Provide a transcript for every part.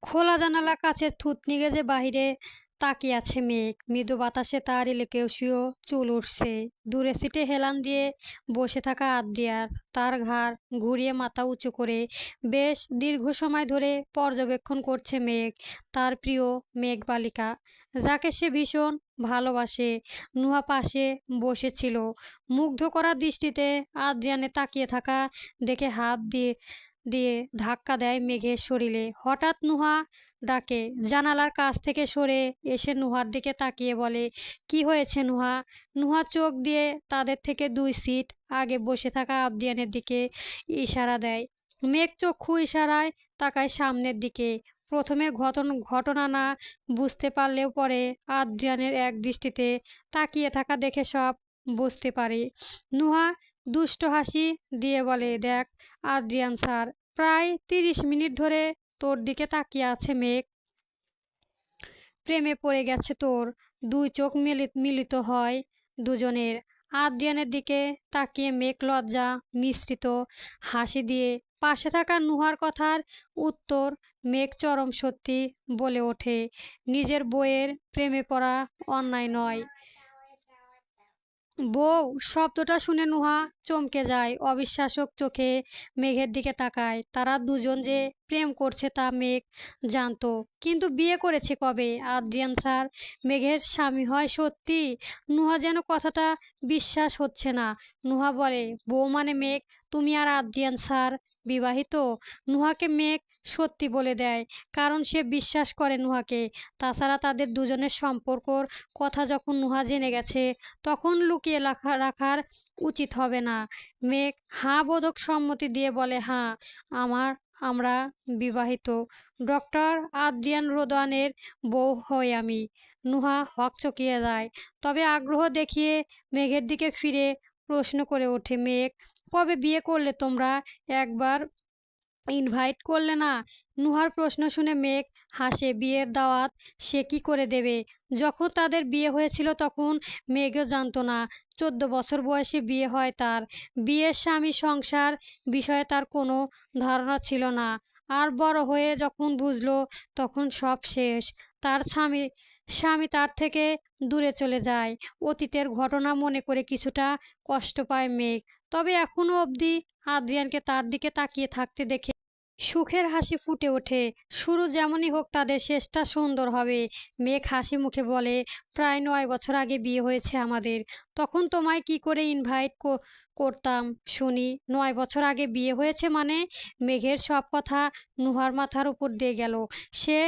খোলা জানালা কাচের থুতনি গেজে বাহিরে তাকিয়ে আছে মেঘ। মৃদু বাতাসে তার এলোকেশীয় চুল উঠছে। দূরে সিটে হেলান দিয়ে বসে থাকা আদ্রিয়ার তার ঘাড় ঘুরিয়ে মাথা উঁচু করে বেশ দীর্ঘ সময় ধরে পর্যবেক্ষণ করছে মেঘ, তার প্রিয় মেঘ বালিকা, যাকে সে ভীষণ ভালোবাসে। নুহা পাশে বসেছিল, মুগ্ধ করা দৃষ্টিতে আদ্রিয়ানে তাকিয়ে থাকা দেখে হাত দিয়ে দিয়ে ধাক্কা দেয় মেঘের শরীরে। হঠাৎ নুহা ডাকে, জানালার কাছ থেকে সরে এসে নুহার দিকে তাকিয়ে বলে, কি হয়েছে নুহা? নুহা চোখ দিয়ে তাদের থেকে 2 সিট আগে বসে থাকা আবদিয়ানের দিকে ইশারা দেয়। মেঘ চক্ষু ইশারায় তাকায় সামনের দিকে। প্রথমের ঘটনা না বুঝতে পারলেও পরে আদ্রিয়ানের এক দৃষ্টিতে তাকিয়ে থাকা দেখে সব বুঝতে পারে। নুহা দুষ্ট হাসি দিয়ে বলে, দেখ আদ্রিয়ান স্যার, প্রায় 30 মিনিট ধরে তোর দিকে তাকিয়ে আছে মেঘ। প্রেমে পড়ে গেছে তোর। 2 চোখ মিলিত হয় দুজনের। আদ্রিয়ানের দিকে তাকিয়ে মেঘ লজ্জা মিশ্রিত হাসি দিয়ে পাশে থাকা নুহার কথার উত্তর মেঘ চরম সত্যি বলে ওঠে, নিজের বইয়ের প্রেমে পড়া অন্যায় নয়। বউ শব্দটা শুনে নুহা চমকে যায়, অবিশ্বাসক চোখে মেঘের দিকে তাকায়। তারা দুজন যে প্রেম করছে তা মেঘ জানতো, কিন্তু বিয়ে করেছে কবে? আদ্রিয়ান স্যার মেঘের স্বামী হয় সত্যি? নুহা যেন কথাটা বিশ্বাস হচ্ছে না। নুহা বলে, বউ মানে মেঘ, তুমি আর আদ্রিয়ান স্যার বিবাহিত? নুহাকে মেঘ সত্যি বলে দেয়, কারণ সে বিশ্বাস করে নুহাকে। তাছাড়া তাদের দুজনের সম্পর্কর কথা যখন নুহা জেনে গেছে, তখন লুকিয়ে রাখার উচিত হবে না। মেঘ হাঁ বোধক সম্মতি দিয়ে বলে, হ্যাঁ, আমরা বিবাহিত। ডক্টর আদ্রিয়ান রোদানের বউ হই আমি। নুহা হকচকিয়ে যায়, তবে আগ্রহ দেখিয়ে মেঘের দিকে ফিরে প্রশ্ন করে ওঠে, মেঘ, কবে বিয়ে করলে তোমরা? একবার ইনভাইট করলে না? নুহার প্রশ্ন শুনে মেঘ হাসে, বিয়ের দাওয়াত সে কি করে দেবে? যখন তাদের বিয়ে হয়েছিল তখন মেঘও জানতো না 14 বছর বয়সে বিয়ে হয় তার। বিয়ের স্বামী সংসার বিষয়ে তার কোনো ধারণা ছিল না। আর বড় হয়ে যখন বুঝলো তখন সব শেষ। তার স্বামী স্বামী তার থেকে দূরে চলে যায়। অতীতের ঘটনা মনে করে কিছুটা কষ্ট পায় মেঘ, তবে এখনো অবধি আদ্রিয়ানকে তার দিকে তাকিয়ে থাকতে দেখে সুখের হাসি ফুটে ওঠে। শুরু যেমনই হোক তাদের শেষটা সুন্দর হবে। মেঘ হাসি মুখে বলে, প্রায় 9 বছর আগে বিয়ে হয়েছে আমাদের। তখন তোমায় কি করে ইনভাইট করতাম শুনি? 9 বছর আগে বিয়ে হয়েছে মানে? মেঘের সব কথা নুহার মাথার উপর দিয়ে গেল। সে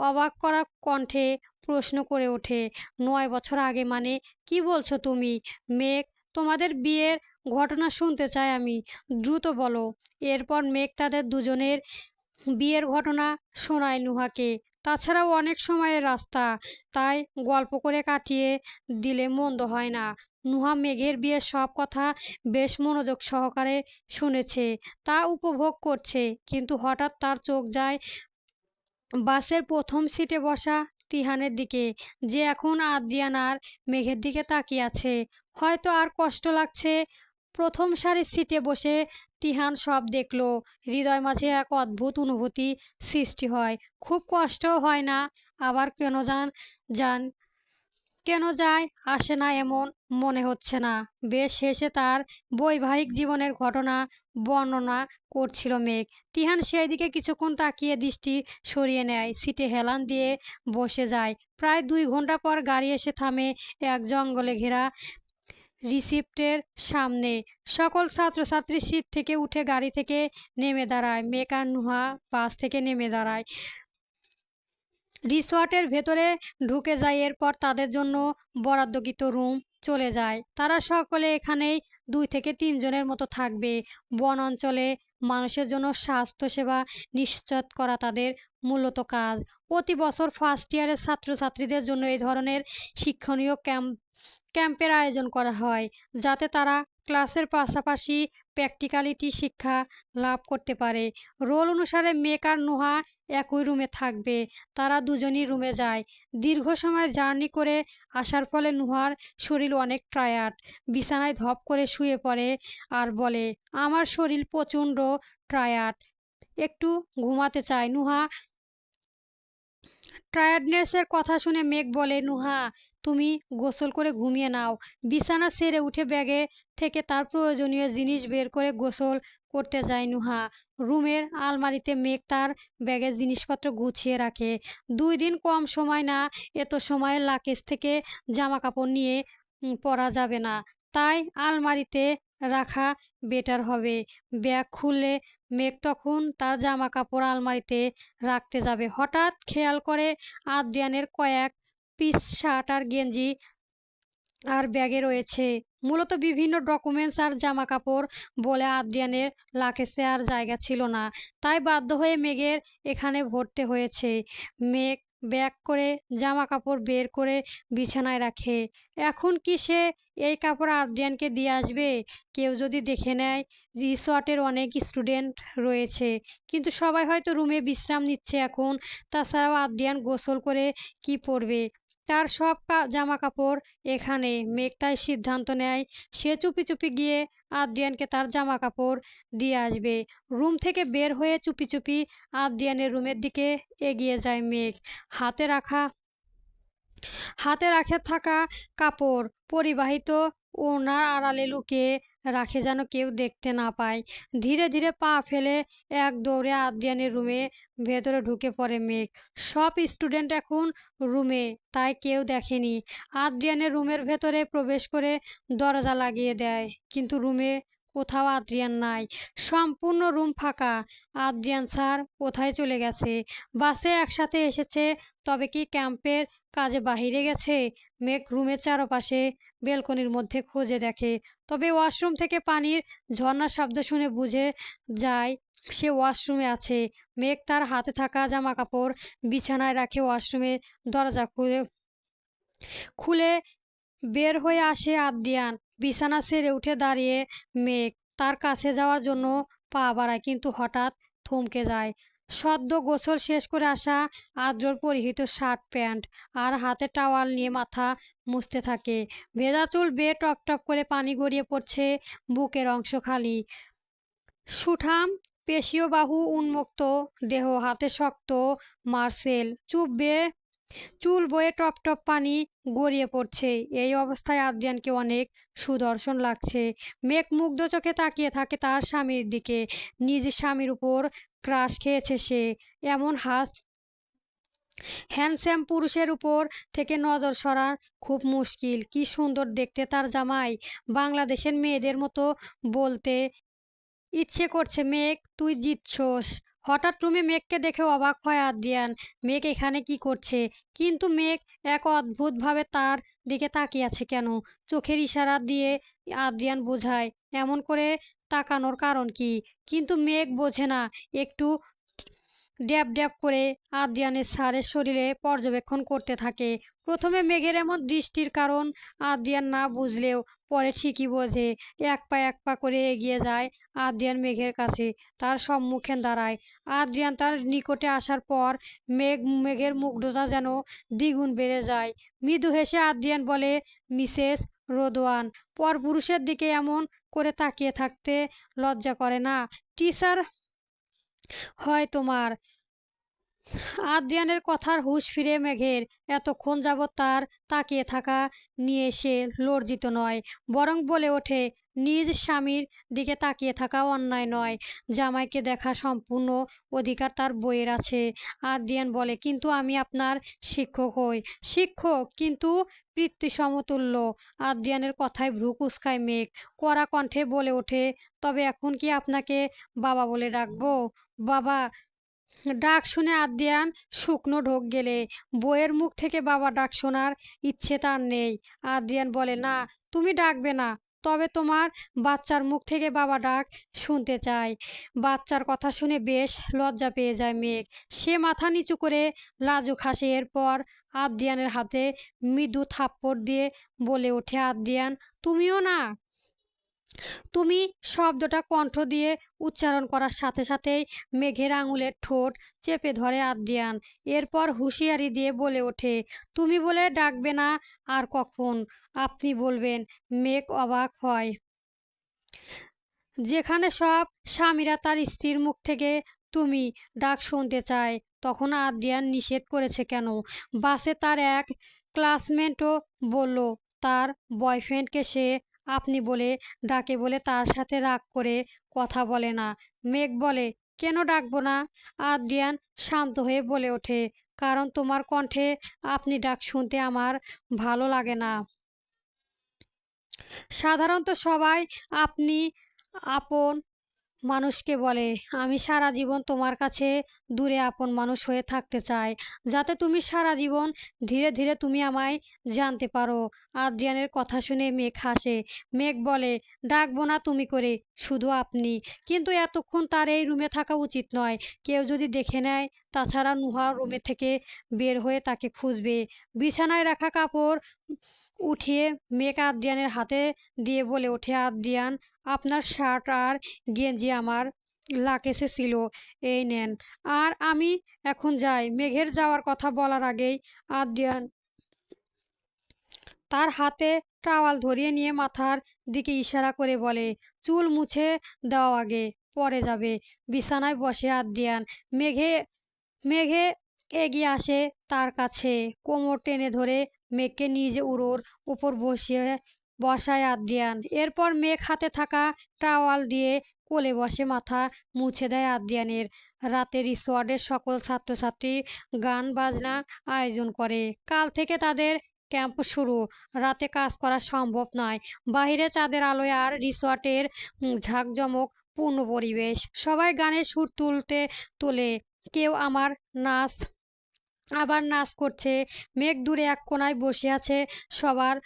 অবাক করা কণ্ঠে প্রশ্ন করে ওঠে, 9 বছর আগে মানে? কি বলছো তুমি? মেঘ, তোমাদের বিয়ের ঘটনা শুনতে চাই আমি, দ্রুত বলো। এরপর মেঘ তাদের দুজনের বিয়ের ঘটনা শোনায় নুহাকে। তাছাড়াও অনেক সময়ের রাস্তা, তাই গল্প করে কাটিয়ে দিলে মন্দ হয় না। নুহা মেঘের বিয়ের সব কথা বেশ মনোযোগ সহকারে শুনেছে, তা উপভোগ করছে। কিন্তু হঠাৎ তার চোখ যায় বাসের প্রথম সিটে বসা তিহানের দিকে, যে এখন আদ্রিয়ান আর মেঘের দিকে তাকিয়ে আছে। হয়তো আর কষ্ট লাগছে। প্রথম সারির সিটে বসে তিহান সব দেখল। হৃদয় মাঝে এক অদ্ভুত অনুভূতি সৃষ্টি হয়। খুব কষ্টও হয় না, আবার কেন যান কেন যায় আসে না এমন মনে হচ্ছে না। বেশ হেসে তার বৈবাহিক জীবনের ঘটনা বর্ণনা করছিল মেঘ। তিহান সেই দিকে কিছুক্ষণ তাকিয়ে দৃষ্টি সরিয়ে নেয়, সিটে হেলান দিয়ে বসে যায়। প্রায় 2 ঘন্টা পর গাড়ি এসে থামে এক জঙ্গলে ঘেরা রিসিপ্টের সামনে। সকল ছাত্রছাত্রী সিট থেকে উঠে গাড়ি থেকে নেমে দাঁড়ায়। মেঘ আর নুহা বাস থেকে নেমে দাঁড়ায়, রিসর্টের ভেতরে ঢুকে যায়। এরপর তাদের জন্য বরাদ্দকৃত রুম চলে যায়। তারা সকলে এখানেই 2 থেকে 3 জনের মতো থাকবে। বন অঞ্চলে মানুষের জন্য স্বাস্থ্যসেবা নিশ্চিত করা তাদের মূলত কাজ। প্রতি বছর ফার্স্ট ইয়ারের ছাত্রছাত্রীদের জন্য এই ধরনের শিক্ষণীয় ক্যাম্পের আয়োজন করা হয়, যাতে তারা ক্লাসের পাশাপাশি প্র্যাকটিক্যালিটি শিক্ষা লাভ করতে পারে। রোল অনুসারে মেক আর নুহা একই রুমে থাকবে। তারা দুজনই রুমে যায়। দীর্ঘ সময় জার্নি করে আসার ফলে নুহার শরীর অনেক টায়ার্ড। বিছানায় ধপ করে শুয়ে পড়ে আর বলে, আমার শরীর প্রচণ্ড টায়ার্ড, একটু ঘুমাতে চায়। নুহা টায়ার্ডনেসের কথা শুনে মেঘ বলে, নুহা তুমি গোসল করে ঘুমিয়ে নাও। বিছানা ছেড়ে উঠে ব্যাগে থেকে তার প্রয়োজনীয় জিনিস বের করে গোসল করতে যায় নুহা। রুমের আলমারিতে মেঘ তার ব্যাগের জিনিসপত্র গুছিয়ে রাখে। 2 দিন কম সময় না, এত সময়ে লাকেজ থেকে জামা কাপড় নিয়ে পরা যাবে না, তাই আলমারিতে রাখা বেটার হবে। ব্যাগ খুললে মেঘ তখন তার জামা কাপড় আলমারিতে রাখতে যাবে, হঠাৎ খেয়াল করে আদ্রিয়ানের কয়েক পিস শার্ট আর গেঞ্জি আর ব্যাগে রয়েছে। মূলত বিভিন্ন ডকুমেন্টস আর জামা কাপড় বলে আদ্রিয়ানের লাকেজে আর জায়গা ছিল না, তাই বাধ্য হয়ে মেঘের এখানে ভরতে হয়েছে। মেঘ ব্যাগ করে জামা কাপড় বের করে বিছানায় রাখে। এখন কি সে এই কাপড় আদ্রিয়ানকে দিয়ে আসবে? কেউ যদি দেখে নেয়? রিসর্টের অনেক স্টুডেন্ট রয়েছে, কিন্তু সবাই হয়তো রুমে বিশ্রাম নিচ্ছে এখন। তাছাড়াও আদ্রিয়ান গোসল করে কি পরবে? তার সব জামা কাপড় এখানে। মেঘ তাই সিদ্ধান্ত নেয় সে চুপি চুপি গিয়ে আদ্রিয়ানকে তার জামা কাপড় দিয়ে আসবে। রুম থেকে বের হয়ে চুপি চুপি আদ্রিয়ানের রুমের দিকে এগিয়ে যায় মেঘ। হাতে রাখা থাকা কাপড় পরিবাহিত ওড়নার আড়ালে লুকিয়ে রাখে যেন কেউ দেখতে না পায়। ধীরে ধীরে পা ফেলে এক দৌড়ে আদ্রিয়ানের রুমে ভেতরে ঢুকে পড়ে মেঘ। সব স্টুডেন্ট এখন রুমে, তাই কেউ দেখেনি। আদ্রিয়ানের রুমের ভেতরে প্রবেশ করে দরজা লাগিয়ে দেয়, কিন্তু রুমে কোথাও আদ্রিয়ান নাই। সম্পূর্ণ রুম ফাঁকা। আদ্রিয়ান স্যার কোথায় চলে গেছে? বাসে একসাথে এসেছে, তবে কি ক্যাম্পের কাজে বাহিরে গেছে? মেঘ রুমের চারপাশে বেলকনির মধ্যে খুঁজে দেখে, তবে ওয়াশরুম থেকে পানির ঝর্ণার শব্দ শুনে বুঝে যায় সে ওয়াশরুমে আছে। মেঘ তার হাতে থাকা জামা কাপড় বিছানায় রাখে। ওয়াশরুমে দরজা খুলে বের হয়ে আসে আদ্রিয়ান। বিছানা ছেড়ে উঠে দাঁড়িয়ে মেঘ তার কাছে যাওয়ার জন্য পা বাড়ায়, কিন্তু হঠাৎ থমকে যায়। সদ্য গোসল শেষ করে আসা আদ্রর পরিহিত শার্ট প্যান্ট আর হাতে টাওয়াল নিয়ে মাথা মুছতে থাকে। ভেজা চুল বেয়ে টপ টপ করে পানি গড়িয়ে পড়ছে, বুকের অংশ খালি। সুঠাম পেশীয় বাহু উন্মুক্ত, দেহ হাতে শক্ত মার্সেল। চুল বয়ে টপ টপ পানি গড়িয়ে পড়ছে। এই অবস্থায় আদ্রিয়ানকে অনেক সুদর্শন লাগছে। মেঘ মুগ্ধ চোখে তাকিয়ে থাকে তার স্বামীর দিকে। নিজ স্বামীর উপর ক্রাশ খেয়েছে সে। এমন হ্যান্ডসাম পুরুষের উপর থেকে নজর সরা খুব মুশকিল। কি সুন্দর দেখতে তার জামাই! বাংলাদেশের মেয়েদের মতো বলতে ইচ্ছে করছে, মেঘ তুই জিতছস। হঠাৎ রুমে মেঘকে দেখে অবাক হয় আদ্রিয়ান। মেঘ এখানে কি করছে? কিন্তু মেঘ এক অদ্ভুতভাবে তার দিকে তাকিয়ে আছে কেন? চোখের ইশারা দিয়ে আদ্রিয়ান বোঝায় এমন করে তাকানোর কারণ কি, কিন্তু মেঘ বোঝে না। একটু ড্যাব ড্যাব করে আদ্রিয়ানের স্যারের শরীরে পর্যবেক্ষণ করতে থাকে। প্রথমে মেঘের এমন দৃষ্টির কারণ আদ্রিয়ান না বুঝলেও পরে ঠিকই বোঝে। এক পা করে এগিয়ে যায় আদ্রিয়ান মেঘের কাছে, তার সম্মুখে দাঁড়ায়। আদ্রিয়ান তার নিকটে আসার পর মেঘের মুগ্ধতা যেন দ্বিগুণ বেড়ে যায়। মৃদু হেসে আদ্রিয়ান বলে, মিসেস রোদওয়ান, পরপুরুষের দিকে এমন করে তাকিয়ে থাকতে লজ্জা করে না? টিচার হয় তোমার। আদ্রিয়ানের কথার হুঁশ ফিরে মেঘের। এতক্ষণ যাবৎ তার তাকিয়ে থাকা নিয়ে সে লজ্জিত নয়, বরং বলে ওঠে, নিজ স্বামীর দিকে তাকিয়ে থাকা অন্যায় নয়। জামাইকে দেখা সম্পূর্ণ অধিকার তার বইয়ের আছে। আদ্রিয়ান বলে, কিন্তু আমি আপনার শিক্ষক হই। শিক্ষক, কিন্তু পিতৃ সমতুল্য। আদ্রিয়ানের কথায় ভ্রু কুঁচকায় মেঘ। কড়া কণ্ঠে বলে ওঠে, তবে এখন কি আপনাকে বাবা বলে ডাকবো? বাবা? ডাক শুনে আদ্রিয়ান শুকনো ঢোক গেলে। বইয়ের মুখ থেকে বাবা ডাক শোনার ইচ্ছে তার নেই। আদ্রিয়ান বলে, না, তুমি ডাকবে না, তবে তোমার বাচ্চার মুখ থেকে বাবা ডাক শুনতে চাই। বাচ্চার কথা শুনে বেশ লজ্জা পেয়ে যায় মেঘ। সে মাথা নিচু করে লাজুক হাসে। এরপর আদ্রিয়ানের হাতে মৃদু থাপ্পড় দিয়ে বলে ওঠে, আদ্রিয়ান, তুমিও না? তুমি শব্দটা কণ্ঠ দিয়ে উচ্চারণ করার সাথে সাথেই মেঘের আঙুলের ঠোঁট চেপে ধরে আদ্রিয়ান। এরপর হুঁশিয়ারি দিয়ে বলে ওঠে, তুমি বলে ডাকবে না আর কখন আপনি বলবেন? মেঘ অবাক হয়। যেখানে সব স্বামীরা তার স্ত্রীর মুখ থেকে তুমি ডাক শুনতে চায়, তখন আদ্রিয়ান নিষেধ করেছে কেন? বাসে তার এক ক্লাসমেটও বলল তার বয়ফ্রেন্ডকে সে আপনি বলে ডাকে বলে তার সাথে রাগ করে কথা বলে না। মেঘ বলে, কেন ডাকবো না? আদ্রিয়ান শান্ত হয়ে বলে ওঠে, কারণ তোমার কণ্ঠে আপনি ডাক শুনতে আমার ভালো লাগে না। সাধারণত সবাই আপনি আপন মানুষকে বলে। আমি সারা জীবন তোমার কাছে দূরে আপন মানুষ হয়ে থাকতে চাই, যাতে তুমি সারা জীবন ধীরে ধীরে তুমি আমায় জানতে পারো। আদ্রিয়ানের কথা শুনে মেঘ হাসে। মেঘ বলে, ডাকবো না তুমি করে, শুধু আপনি। কিন্তু এতক্ষণ তার এই রুমে থাকা উচিত নয়। কেউ যদি দেখে নেয়, তাছাড়া নুহা রুমে থেকে বের হয়ে তাকে খুঁজবে। বিছানায় রাখা কাপড় উঠিয়ে মেঘ আদ্রিয়ানের হাতে দিয়ে বলে ওঠে, আদ্রিয়ান, আপনার শার্ট আর গেঞ্জি আমার লাকেশে ছিল, এই নেন। আর আমি এখন যাই। মেঘের যাওয়ার কথা বলার আগেই আদ্রিয়ান তার হাতে টাওয়াল ধরিয়ে নিয়ে মাথার দিকে ইশারা করে বলে, চুল মুছে দাও আগে, পরে যাবে। বিছানায় বসে আদ্রিয়ান। মেঘে মেঘে এগিয়ে আসে তার কাছে, কোমর টেনে ধরে মেঘকে নিজ উড়োর উপর বসায় আদ্রিয়ান। এরপর মেঘ হাতে থাকা টাওয়াল দিয়ে কোলে বসে মাথা মুছে দেয় আদ্রিয়ানের। রাতে রিসোর্টের সকল ছাত্রছাত্রী গান বাজনা আয়োজন করে। কাল থেকে তাদের ক্যাম্প শুরু। রাতে কাজ করা সম্ভব নয়। বাইরে চাঁদের আলোয় আর রিসোর্টের ঝাঁকজমক পূর্ণ পরিবেশ। সবাই গানের সুর তোলে। কেউ আবার নাচ করছে। মেঘ দূরে এক কোনায় বসে আছে। সবার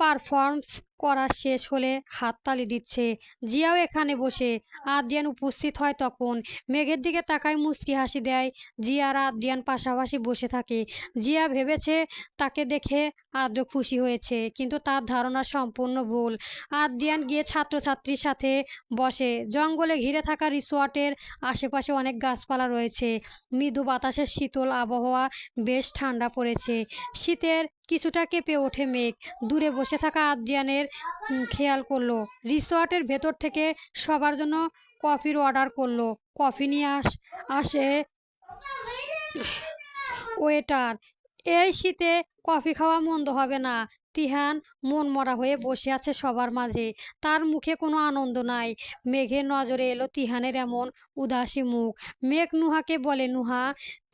পারফর্মস করা শেষ হলে হাততালি দিচ্ছে। জিয়াও এখানে বসে। আদ্রিয়ান উপস্থিত হয় তখন। মেঘের দিকে তাকায়, মুচকি হাসি দেয়। জিয়া আর আদ্রিয়ান পাশাপাশি বসে থাকে। জিয়া ভেবেছে তাকে দেখে আদ্র খুশি হয়েছে, কিন্তু তার ধারণা সম্পূর্ণ ভুল। আদ্রিয়ান গিয়ে ছাত্রছাত্রীর সাথে বসে। জঙ্গলে ঘিরে থাকা রিসোর্টের আশেপাশে অনেক গাছপালা রয়েছে। মৃদু বাতাসের শীতল আবহাওয়া, বেশ ঠান্ডা পড়েছে। শীতের কিছুটা কেঁপে ওঠে মেঘ। দূরে বসে থাকা আদ্রিয়ানের খেয়াল করলো রিসোর্টের ভেতর থেকে সবার জন্য কফির অর্ডার করলো। কফি নিয়ে আসে ওয়েটার। এই শীতে কফি খাওয়া মন্দ হবে না। তিহান মনমরা হয়ে বসে আছে সবার মাঝে। তার মুখে কোনো আনন্দ নাই। মেঘের নজরে এলো তিহানের এমন উদাসী মুখ। মেঘ নুহাকে বলে, নুহা,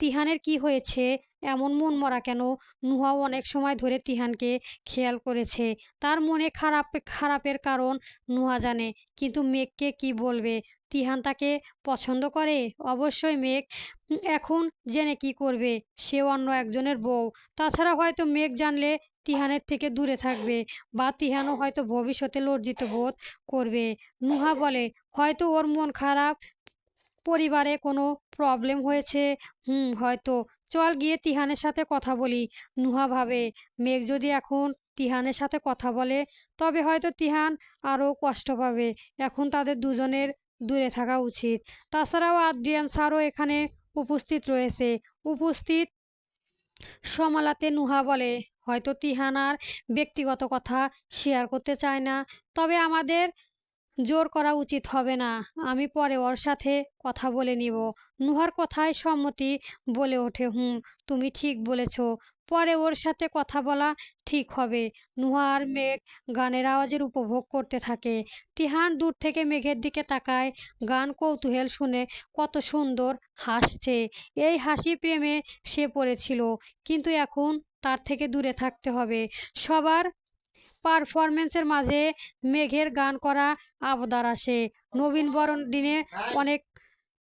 তিহানের কি হয়েছে? এমন মনমরা কেন? নুহাও অনেক সময় ধরে তিহানকে খেয়াল করেছে। তার মনে খারাপের কারণ নুহা জানে, কিন্তু মেঘকে কি বলবে? তিহান তাকে পছন্দ করে? অবশ্যই। মেঘ এখন জেনে কি করবে? সে অন্য একজনের বউ। তাছাড়া হয়তো মেঘ জানলে তিহানের থেকে দূরে থাকবে, বা তিহানও হয়তো ভবিষ্যতে লজ্জিত বোধ করবে। নুহা বলে, হয়তো ওর মন খারাপ, পরিবারে কোনো প্রবলেম হয়েছে। হয়তো। চল গিয়ে তিহানের সাথে কথা বলি। নুহা ভাবে, মেঘ যদি এখন তিহানের সাথে কথা বলে, তবে হয়তো তিহান আরও কষ্ট পাবে। এখন তাদের দুজনের দূরে থাকা উচিত। তাছাড়াও আদ্রিয়ান স্যারও এখানে উপস্থিত রয়েছে। উপস্থিত সামলাতে নুহা বলে, হয়তো তিহান আর ব্যক্তিগত কথা শেয়ার করতে চায় না, তবে আমাদের জোর করা উচিত হবে না। আমি পরে ওর সাথে কথা বলে নিব। নুহার কথায় সম্মতি বলে ওঠে, তুমি ঠিক বলেছ। পরে ওর সাথে কথা বলা ঠিক হবে। নুহা আর মেঘ গানের আওয়াজের উপভোগ করতে থাকে। তিহান দূর থেকে মেঘের দিকে তাকায়। গান কৌতূহল শুনে কত সুন্দর হাসছে। এই হাসি প্রেমে সে পড়েছিল, কিন্তু এখন তার থেকে দূরে থাকতে হবে। সবার পারফরমেন্সের মাঝে মেঘের গান করা আবদার আসে। নবীনবরণ দিনে অনেক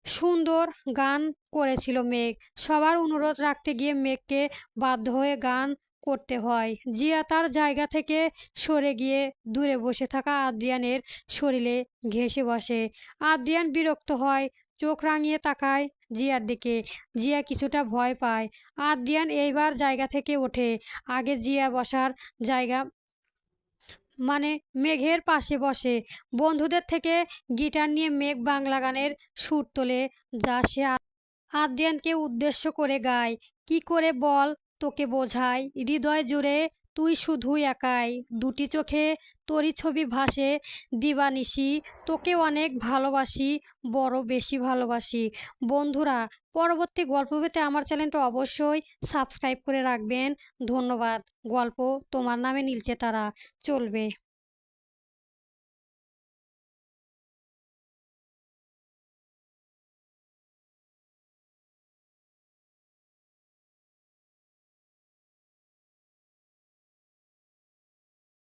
সুন্দর গান করেছিল মেঘ। সবার অনুরোধ রাখতে গিয়ে মেঘকে বাধ্য হয়ে গান করতে হয়। জিয়া তার জায়গা থেকে সরে গিয়ে দূরে বসে থাকা আদ্রিয়ানের শরীরে ঘেঁষে বসে। আদ্রিয়ান বিরক্ত হয়, চোখ রাঙিয়ে তাকায় জিয়ার দিকে। জিয়া কিছুটা ভয় পায়। আদ্রিয়ান এইবার জায়গা থেকে ওঠে। আগে জিয়া বসার জায়গা মানে মেঘের পাশে বসে। বন্ধুদের থেকে গিটার নিয়ে মেঘ বাংলা গানের সুর তোলে, যা সে আদ্রিয়ানকে উদ্দেশ্য করে গায়। কি করে বল তোকে বোঝাই, হৃদয় জুড়ে তুই শুধু একাই, দুটি চোখে তোরই ছবি ভাসে দিবানিশি, তোকে অনেক ভালোবাসি, বড় বেশি ভালোবাসি। বন্ধুরা, পরবর্তী গল্প পেতে আমার চ্যানেলটা অবশ্যই সাবস্ক্রাইব করে রাখবেন। ধন্যবাদ। গল্প তোমার নামে নীলচে তারা চলবে।